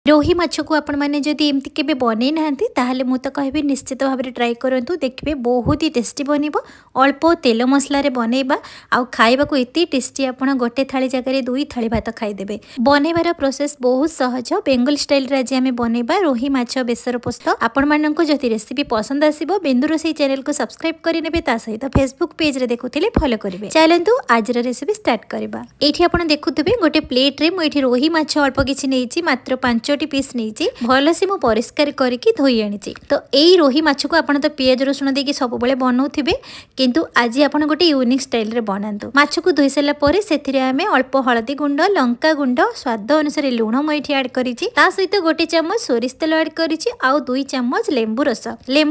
रोही माछ को आपण मैंने जदि एमती केबे बनै नाहंती ताहले मु तो कहबी निश्चित भाव में ट्राई करंतु देखिए बहुत ही टेस्टी बनइबो। अल्प तेल मसला रे बनइबा आउ खाइबा को एते टेस्टी आपण गोटे थाली जगह दुई थाली भात खाइदेबे। बनइबार प्रोसेस बहुत सहज बेंगल स्टाइल रे आज आमे बनइबा रोही माछ बेसर पोस्त। आपण माननको जदि रेसिपी पसंद आसीबो बिंदुरोसई चैनल को सब्सक्राइब करि नेबे ता सहित फेसबुक पेज रे देखुथिले फॉलो करिवे। चलंतु आज रे रेसिपी स्टार्ट करबा। एठी आपण देखुथिबे गोटे प्लेट रे मु एठी रोही माछ अल्प किछि नेइछि मात्र 5 पीस नहीं भल से मु परिष्कार करके धोई आनी। तो यही रोही माछ को आप तो पियाज रसुण देकी सब बनाऊे किंतु आज आप गोटे यूनिक स्टाइल रे बनातु। माछ को धोई सारा पर से अल्प हलदी गुंड लंका गुंड स्वाद अनुसार लुण मुझे आड करी सहित गोटे चामच सोरिष तेल आड करी आउ 2 चामच लेंबू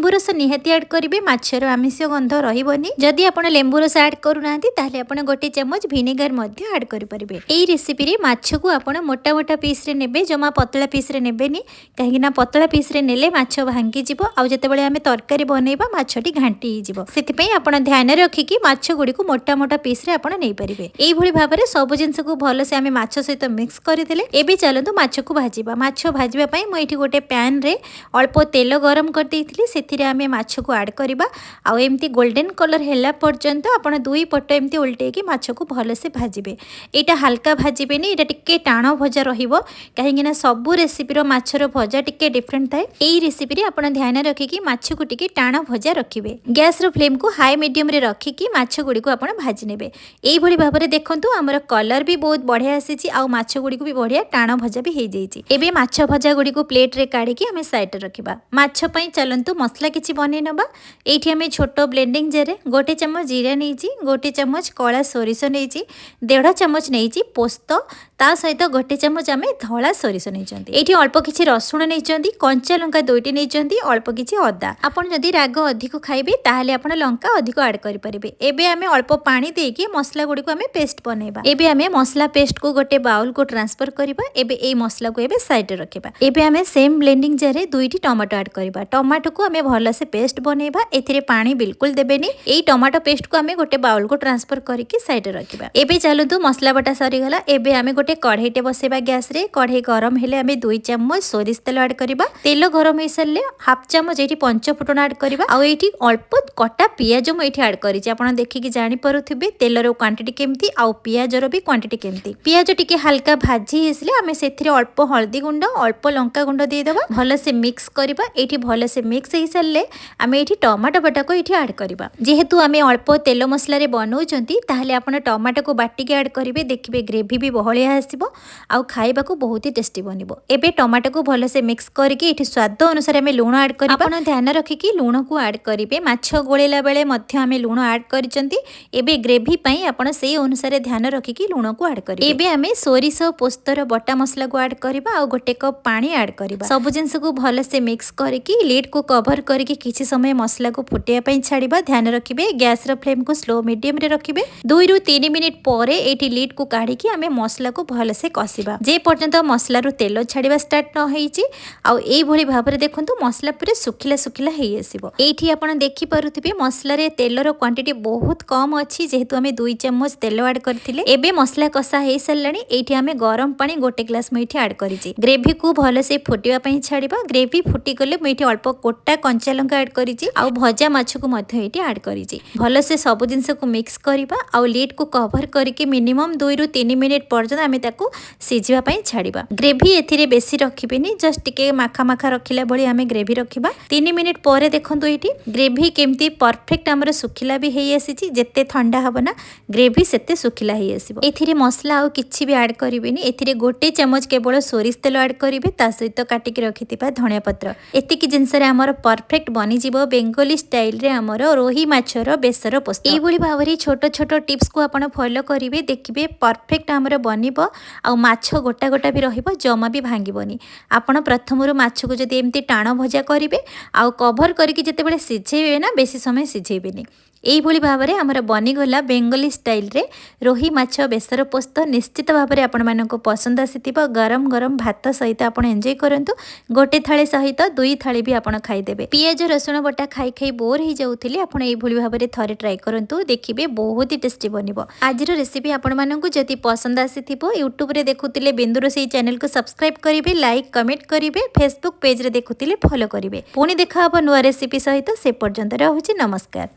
रस निहाती आड करेंगे। माछर आमिष गंध रही जदि आप लेंबू रस आड करूना आप गोटे चामच भिनेगार आड करेंगे। यही रेसिपी रे माछ को आप मोटा मोटा पीस रे नेबे जमा पतला पीस रे नेबेनी कहीं पतला पीस रे नेले माछ भांगी जिवो आउ जेतेबेले आमे तरकारी बनैबा माछटी घांटी जिवो। सेति आपण ध्यान रखिकी माछ गुडी को मोटा मोटा पीस रे आपण नै परिबे। एई भली भाबरे सब जिंस को भल से आमे माछ सहित मिक्स करिदेले। एबे चलंतु माछ को भाजिबा। माछ भाजिबा पई म एठी गोटे पैन रे अल्प तेल गरम कर देइथिली सेति रे आमे माछ को ऐड करबा आउ एम्ति गोल्डन कलर हेला पर्यंत आपण दुई पट एम्ति उल्टे की माछ को भल से भाजिबे। एटा हल्का भाजिबेनी एटा टिके टाणो भजा रहिबो काहेकि सब रेसिपी माछर भजा टिके डिफरेंट थाए। एई रेसिपी रे आपण ध्यान रखिकी माछ को टिके टाणो भजा रखिबे। गैस रो फ्लेम को हाई मीडियम रे रखिकी माछ गुडी को आपण भाजी नेबे। एई भली भाबरे देखंतु हमर कलर भी बहुत बढ़िया आसीची आउ माछ गुडी को भी बढ़िया टाणो भजा भी हे जाईची। एबे माछ भजा गुडी को प्लेट रे काढिकी हमें साइड रे रखिबा। माछ पई चलंतु मसला किछि बनै नबा। एठी हमें छोटो ब्लेंडिंग जार गोटे चम्मच जीरा नेइची गोटे चम्मच कला सोरिष नेइची 1.5 चम्मच नेइची पोस्त ता सहित गोटे चम्मच आमे धला सोरिष नेइचंती। एठी अल्प किछि रसुण नेइचंती कंचा लंका 2टी नेइचंती अल्प किछि अदा। आपण जदि राग अधिक खाइबे ताहाले आपण लंका अधिक ऐड करि परिबे। एबे आमे अल्प पानी देकी मसला गुडी को आमे पेस्ट बनेबा। एबे आमे मसला पेस्ट को गोटे बाउल को ट्रांसफर करिबा। एबे एई मसला को एबे साइड रे रखिबा। एबे आमे सेम ब्लेंडिंग जार रे 2टी टमाटो ऐड करिबा। टमाटो को आमे भल से पेस्ट बनेबा। एथिरे पानी बिल्कुल देबेनी। एई टमाटो पेस्ट को आमे गोटे बाउल को ट्रांसफर करिके साइड रे रखिबा। एबे चलंतु मसला बटा सरी गला। एबे आमे गोटे कढ़ईटे बसेबा गैस रे। कढ़ई गरम हेले आमे 2 चम्मच सोरिष तेल ऐड करिबा। तेल गरम हो सारे हाफ चम्मच एठी पंच फुटन ऐड करिबा। आ एठी अल्प कटा पियाज मु एठी ऐड करिछि। आपण देखिकि जानि परुथिबे तेलर क्वांटिटी केमती आ पियाजर भी क्वांटिटी केमती। पियाज टिके हल्का भाजी हेसले आमे सेथिरे अल्प हल्दी गुंड अल्प लंका गुंड दे देबा। भल से मिक्स करिबा। एठी भल से मिक्स हे सारे आमे एठी टमाटो बाटा को एठी ऐड करिबा। जेहेतु आमे अल्प तेल मसला रे बनौचंती ताहले आपण टमाटो को बाटी के ऐड करिवे। देखिबे ग्रेवी भी बहलिया आसीबो आ खाइबा को बहुत ही टेस्टी बनिबो। एबे टमाटो को भल से मिक्स करके एठी स्वाद अनुसार आमे लूण ऐड करिबा। आपण ध्यान रखिकी लूण को ऐड करिवे। माछ गोळेला बेले मध्य आमे लूण ऐड करिसंती। एबे ग्रेवी पई आपण सेही अनुसार ध्यान रखिकी लूण को ऐड करिवे। एबे आमे सोरिष पोस्तर बटा मसला को ऐड करिबा आ गोटे कप पानी ऐड करिबा। सब जिंस को भल से मिक्स करके लिड को कवर करके किछि समय मसला को फुटिया पई छाड़िबा। ध्यान रखिबे गैस रो फ्लेम को स्लो मीडियम रे रखिबे। 2 रु 3 मिनिट परे एठी लिड को काढिकी आमे मसला को भल से कसिबा जे पर्यंत मसला रो तेल छाड़िबा स्टार्ट न होईची। आ एई भली भाबरे देखंतु मसला पूरे सुखिला सुखिला हेई आसीबो। एठी आपण देखि परुथिबे मसला रे तेलर क्वांटिटी बहुत कम अछि जेहेतु आमे 2 चम्मच तेल ऐड करथिले। एबे मसला कसा हेई सल्लानी। एठी आमे गरम पानी गोटे ग्लास मेठी ऐड करिछि। ग्रेवी को भल से फुटिबा पई छाड़िबा। ग्रेवी फुटी गले मेठी अल्प कोटा कंचा लंका ऐड करिछि आ भजा माछ को मध्य एठी ऐड करिछि। भल से सब जिंस को मिक्स करिबा आ लिड को कवर करके मिनिमम 2 रु 3 मिनिट पर्यंत आमे ताको सिझिबा पई छाड़िबा। ग्रेवी एथिरे बेसी रखिबेनी जस्ट टिके माखा माखा रखिला बळी आमे ग्रेवी रखिबा। 3 मिनिट परे देखंतु एठी ग्रेवी केमती परफेक्ट हमर सुखिला भी हेई आसीची। जेते ठंडा हबना ग्रेवी सेते सुखिला हेई आसीबो। एथिरे मसला आ किछि भी ऐड करिबेनी। एथिरे गोटे चम्मच केवल सोरिष तेल ऐड करिवे ता सहित काटिक रखिथिबा धनिया पत्र। एतिकी जिंस रे हमर परफेक्ट बनि जिवो बेंगली स्टाइल रे हमर रोही माछर बेसर पोस्त। एई भली भाबरे छोटो छोटो टिप्स को आपण फॉलो करिवे देखिबे परफेक्ट हमर बनिबो आ माछ गोटा गोटा भी रहिबो जमा भी भांगिबोनी। आपण प्रथमरु माछ को जदि एमती टाण भजा करिवे आ कवर करके जेतेबेले सिझेइबे ना बेसी समय सिझेइबेनी। এইଭଳି ଭାବରେ ଆମର ବନିଗଲା ବେଙ୍ଗଲି ଷ୍ଟାଇଲ୍ରେ ରୋହି ମାଛ ବେସର ପୋସ୍ତ। ନିଶ୍ଚିତ ଭାବରେ ଆପଣମାନଙ୍କୁ ପସନ୍ଦ ଆସିଥିବ। ଗରମ ଗରମ ଭାତ ସହିତ ଆପଣ ଏନ୍ଜୟ କରନ୍ତୁ। ଗୋଟେ ଥାଳି ସହିତ 2 ଥାଳି ବି ଆପଣ ଖାଇଦେବେ। ପିଆଜ ରସୁଣ ବଟା ଖାଇ ଖାଇ ବୋର୍ ହେଇଯାଉଥିଲେ ଆପଣ এইଭଳି ଭାବରେ ଥରେ ଟ୍ରାଏ କରନ୍ତୁ, ଦେଖିବେ ବହୁତ ହି ଟେଷ୍ଟି ବନିବ। ଆଜିର ରେସିପି ଆପଣମାନଙ୍କୁ ଯଦି ପସନ୍ଦ ଆସିଥିବ ୟୁଟ୍ୟୁବରେ ଦେଖୁଥିଲେ ବିନ୍ଦୁରୋଷେଇ ଚ୍ୟାନେଲକୁ ସବସ୍କ୍ରାଇବ୍ କରିବେ, ଲାଇକ୍ କମେଣ୍ଟ କରିବେ, ଫେସବୁକ୍ ପେଜରେ ଦେଖୁଥିଲେ ଫଲୋ କରିବେ। ପୁଣି ଦେଖା ହେବ ନୂଆ ରେସିପି ସହିତ। ସେ ପର୍ଯ୍ୟନ୍ତ ରହୁଛି, ନମସ୍କାର।